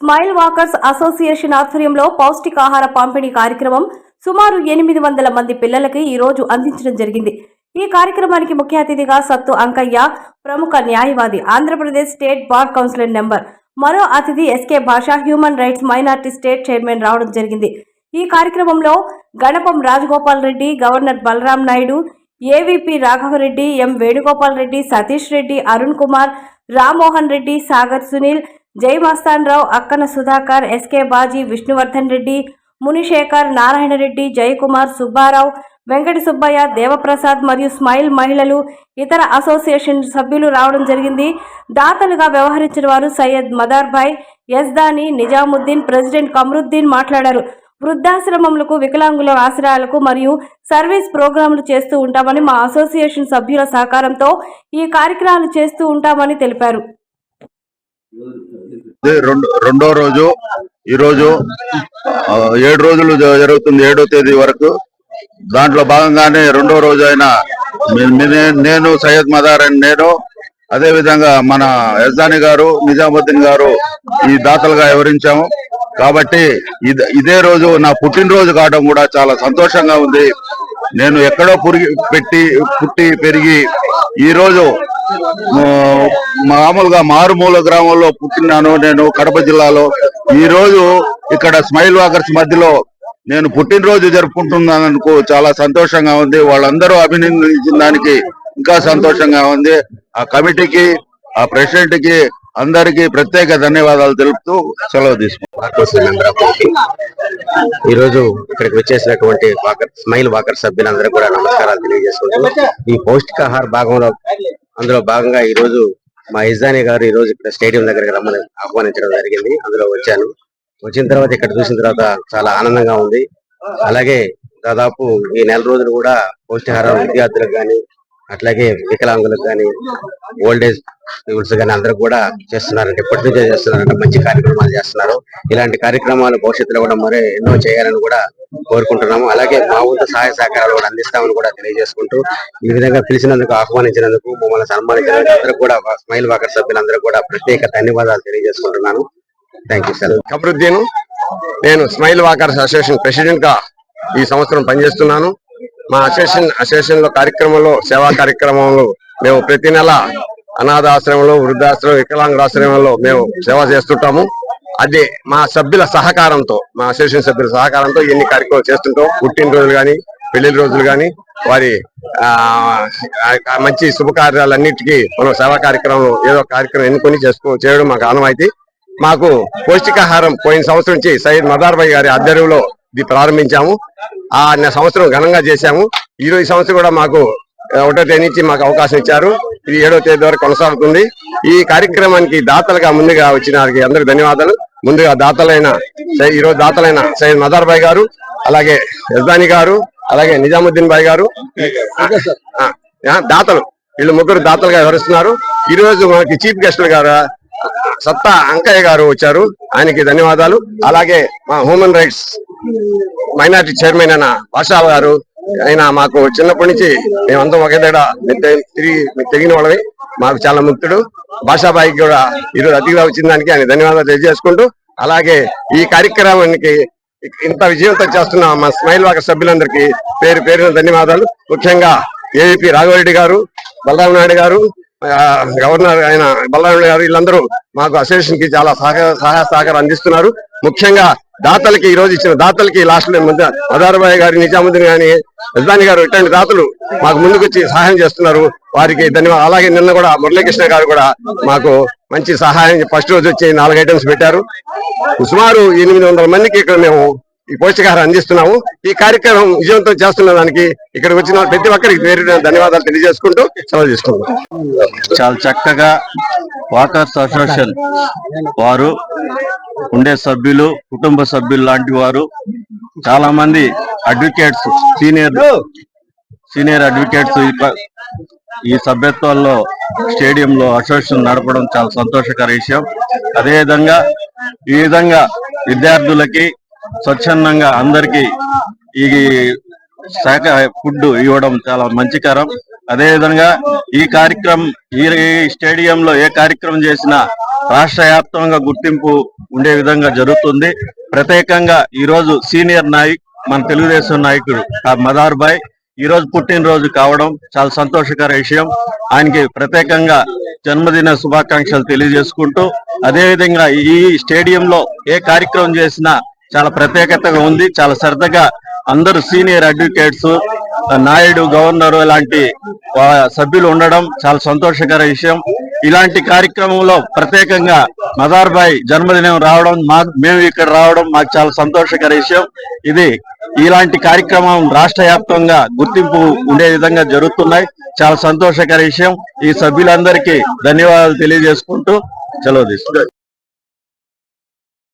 Smile walkers association ఆధ్వర్యంలో పౌష్టికాహార పంపిణీ కార్యక్రమం సుమారు 800 మంది పిల్లలకి ఈ రోజు అందించడం జరిగింది. ఈ కార్యక్రమానికి ముఖ్య అతిథిగా సత్తు అంకయ్య, ప్రముఖ న్యాయవాది, Andhra Pradesh state bar council member, మరో అతిథి ఎస్కే భాష, human rights minority state chairman రావడం జరిగింది. ఈ కార్యక్రమంలో గణపం రాజగోపాల్ రెడ్డి, గవర్నర్ బలరాం నాయుడు, ఏవీపీ రాఘవరెడ్డి, ఎం వేణుగోపాల్ రెడ్డి, సతీష్ రెడ్డి, అరుణ్ కుమార్, రామ్మోహన్ రెడ్డి, సాగర్ సునీల్, జయమస్తాన్ రావు, అక్కన సుధాకర్, ఎస్కే బాజీ, విష్ణువర్ధన్ రెడ్డి, మునిశేఖర్, నారాయణ రెడ్డి, జయకుమార్, సుబ్బారావు, వెంకట సుబ్బయ్య, దేవప్రసాద్ మరియు స్మైల్ మహిళలు, ఇతర అసోసియేషన్ సభ్యులు రావడం జరిగింది. దాతలుగా వ్యవహరించిన వారు సయ్యద్ మదార్భాయ్, యజ్దాని, నిజాముద్దీన్, ప్రెసిడెంట్ కమరుద్దీన్ మాట్లాడారు. వృద్ధాశ్రమములకు, వికలాంగుల ఆశ్రయాలకు మరియు సర్వీస్ ప్రోగ్రాంలు చేస్తూ ఉంటామని, మా అసోసియేషన్ సభ్యుల సహకారంతో ఈ కార్యక్రమాలు చేస్తూ ఉంటామని తెలిపారు. రెండో రోజు ఈరోజు 7 రోజులు జరుగుతుంది, 7వ తేదీ వరకు. దాంట్లో భాగంగానే రెండో రోజు అయిన నేను సయ్యద్ మదార్ అని నేను, అదే విధంగా మన యజ్దాని గారు, నిజాముద్దీన్ గారు ఈ దాతలుగా వివరించాము. కాబట్టి ఇదే రోజు నా పుట్టినరోజు కావడం కూడా చాలా సంతోషంగా ఉంది. నేను ఎక్కడో పుట్టి పెరిగి ఈ రోజు మామూలుగా మారుమూల గ్రామంలో పుట్టినాను. నేను కడప జిల్లాలో. ఈ రోజు ఇక్కడ స్మైల్ వాకర్స్ మధ్యలో నేను పుట్టినరోజు జరుపుకుంటున్నందుకు చాలా సంతోషంగా ఉంది. వాళ్ళందరూ అభినందించిన దానికి ఇంకా సంతోషంగా ఉంది. ఆ కమిటీకి, ఆ ప్రెసిడెంట్ కి అందరికీ ప్రత్యేక ధన్యవాదాలు తెలుపుతూ సెలవు తీసుకుంటాం. ఈ రోజు ఇక్కడికి వచ్చేసినటువంటి స్మైల్ వాకర్ సభ్యులందరూ కూడా నమస్కారాలు తెలియజేసుకుంటూ, ఈ పౌష్టికాహార భాగంలో అందులో భాగంగా ఈ రోజు మా యజ్దాని గారు ఈ రోజు ఇక్కడ స్టేడియం దగ్గరికి రమ్మని ఆహ్వానించడం జరిగింది. అందులో వచ్చాను. వచ్చిన తర్వాత ఇక్కడ చూసిన తర్వాత చాలా ఆనందంగా ఉంది. అలాగే దాదాపు ఈ నెల రోజులు కూడా పౌష్టికాహారం విద్యార్థులకు కానీ, అట్లాగే వికలాంగులకు కానీ, ఓల్డేజ్ పీపుల్స్ కానీ అందరూ కూడా చేస్తున్నారంటే, ఎప్పటి నుంచో చేస్తున్నారంటే మంచి కార్యక్రమాలు చేస్తున్నారు. ఇలాంటి కార్యక్రమాలు భవిష్యత్తులో కూడా మరి ఎన్నో చేయాలని కూడా కోరుకుంటున్నాము. అలాగే మా వంతు సహాయ సహకారాలు కూడా అందిస్తామని కూడా తెలియజేసుకుంటూ, ఈ విధంగా పిలిచినందుకు, ఆహ్వానించినందుకు, మమ్మల్ని సన్మానించినందుకు అందరూ కూడా స్మైల్ వాకర్ సభ్యులందరూ కూడా ప్రత్యేక ధన్యవాదాలు తెలియజేసుకుంటున్నాను. Thank you sir. కమరుద్దీన్, నేను స్మైల్ వాకర్స్ అసోసియేషన్ ప్రెసిడెంట్ గా ఈ సంవత్సరం పనిచేస్తున్నాను. మా అసోసియేషన్ లో కార్యక్రమంలో, సేవా కార్యక్రమంలో మేము ప్రతి నెల అనాథాశ్రమంలో, వృద్ధాశ్రమం, వికలాంగులాశ్రమంలో మేము సేవ చేస్తుంటాము. అదే మా సభ్యుల సహకారంతో, మా అసోసియేషన్ సభ్యుల సహకారంతో ఎన్ని కార్యక్రమాలు చేస్తుంటాం. పుట్టినరోజులు కానీ, పెళ్లి రోజులు కానీ, వారి మంచి శుభకార్యాలన్నిటికీ మనం సేవా కార్యక్రమం ఏదో కార్యక్రమం ఎన్నుకొని చేయడం మాకు ఆనవాయితీ. మాకు పౌష్టికాహారం పోయిన సంవత్సరం నుంచి సయ్యద్ మదార్భాయ్ గారి ఆధ్వర్యంలో ఇది ప్రారంభించాము. ఆ సంవత్సరం ఘనంగా చేశాము. ఈ సంవత్సరం కూడా మాకు 1వ తేదీ నుంచి మాకు అవకాశం ఇచ్చారు. ఇది 7వ తేదీ వరకు కొనసాగుతుంది. ఈ కార్యక్రమానికి దాతలుగా ముందుగా వచ్చిన వారికి అందరికి ధన్యవాదాలు. ముందుగా ఈరోజు దాతలైన సయ్యద్ మదార్భాయ్ గారు, అలాగే యజ్దాని గారు, అలాగే నిజాముద్దీన్ భాయ్ గారు, దాతలు, వీళ్ళు ముగ్గురు దాతలుగా వ్యవహరిస్తున్నారు. ఈ రోజు మనకి చీఫ్ గెస్టులు గారు సత్తా అంకయ్య గారు వచ్చారు. ఆయనకి ధన్యవాదాలు. అలాగే మా హ్యూమన్ రైట్స్ మైనార్టీ చైర్మన్ అయిన భాషా గారు, ఆయన మాకు చిన్నప్పటి నుంచి మేమంతా ఒకే దగ్గర తిరిగిన వాళ్ళని, మాకు చాలా ముక్తుడు. భాషాబాయికి కూడా ఈరోజు అతిథిగా వచ్చిన దానికి ఆయన ధన్యవాదాలు తెలియజేసుకుంటూ, అలాగే ఈ కార్యక్రమానికి ఇంత విజయవంతం చేస్తున్న మా స్మైల్ వాకర్ సభ్యులందరికీ పేరు పేరున ధన్యవాదాలు. ముఖ్యంగా ఏవీపీ రాఘవరెడ్డి గారు, బలరాం నాయుడు గారు, గవర్నర్ అయిన బలరాం గారు, వీళ్ళందరూ మాకు అసోసియేషన్ కి చాలా సహాయ సహకారం అందిస్తున్నారు. ముఖ్యంగా దాతలకి, ఈ రోజు ఇచ్చిన దాతలకి, లాస్ట్ మదార్భాయ్ గారి, నిజాముద్దీన్ గాని, యజ్దాని గారు, ఇట్లాంటి దాతలు మాకు ముందుకు వచ్చి సహాయం చేస్తున్నారు. వారికి ధన్యవాదాలు. అలాగే నిన్న కూడా మురళీకృష్ణ గారు కూడా మాకు మంచి సహాయం, ఫస్ట్ రోజు వచ్చి 4 ఐటమ్స్ పెట్టారు. సుమారు 800 మందికి ఇక్కడ మేము ఈ పౌష్టికాహారం అందిస్తున్నాము. ఈ కార్యక్రమం విజయవంతం చేస్తున్న దానికి ఇక్కడ వచ్చిన ప్రతి ఒక్కరికి పేరు ధన్యవాదాలు తెలియజేసుకుంటూ సెలవు తీసుకుంటాం. చాలా చక్కగా వాకర్స్ అసోసియేషన్ వారు ఉండే సభ్యులు, కుటుంబ సభ్యులు లాంటి వారు, చాలా మంది అడ్వకేట్స్, సీనియర్ అడ్వకేట్స్ ఈ సభ్యత్వాల్లో స్టేడియంలో అసోసియేషన్ నడపడం చాలా సంతోషకర విషయం. అదేవిధంగా ఈ విధంగా విద్యార్థులకి స్వచ్ఛందంగా అందరికీ ఈ శాఖ ఫుడ్ ఇవ్వడం చాలా మంచికరం. అదేవిధంగా ఈ కార్యక్రమం ఈ స్టేడియంలో ఏ కార్యక్రమం చేసినా రాష్ట్ర వ్యాప్తంగా గుర్తింపు ఉండే విధంగా జరుగుతుంది. ప్రత్యేకంగా ఈ రోజు సీనియర్ నాయక్ మన తెలుగుదేశం నాయకుడు మదార్ భాయ్ ఈ రోజు పుట్టినరోజు కావడం చాలా సంతోషకర విషయం. ఆయనకి ప్రత్యేకంగా జన్మదిన శుభాకాంక్షలు తెలియజేసుకుంటూ, అదేవిధంగా ఈ స్టేడియంలో ఏ కార్యక్రమం చేసినా చాలా ప్రత్యేకతగా ఉంది. చాలా సరదాగా అందరూ సీనియర్ అడ్వకేట్స్, నాయుడు, గవర్నర్ ఇలాంటి సభ్యులు ఉండడం చాలా సంతోషకర విషయం. ఇలాంటి కార్యక్రమంలో ప్రత్యేకంగా మదార్ భాయ్ జన్మదినం రావడం, మేము ఇక్కడ రావడం మాకు చాలా సంతోషకర విషయం. ఇలాంటి కార్యక్రమం రాష్ట్ర వ్యాప్తంగా గుర్తింపు ఉండే విధంగా జరుగుతున్నాయి. చాలా సంతోషకర విషయం. ఈ సభ్యులందరికీ ధన్యవాదాలు తెలియజేసుకుంటూ సెలవు తీసుకుంటాం.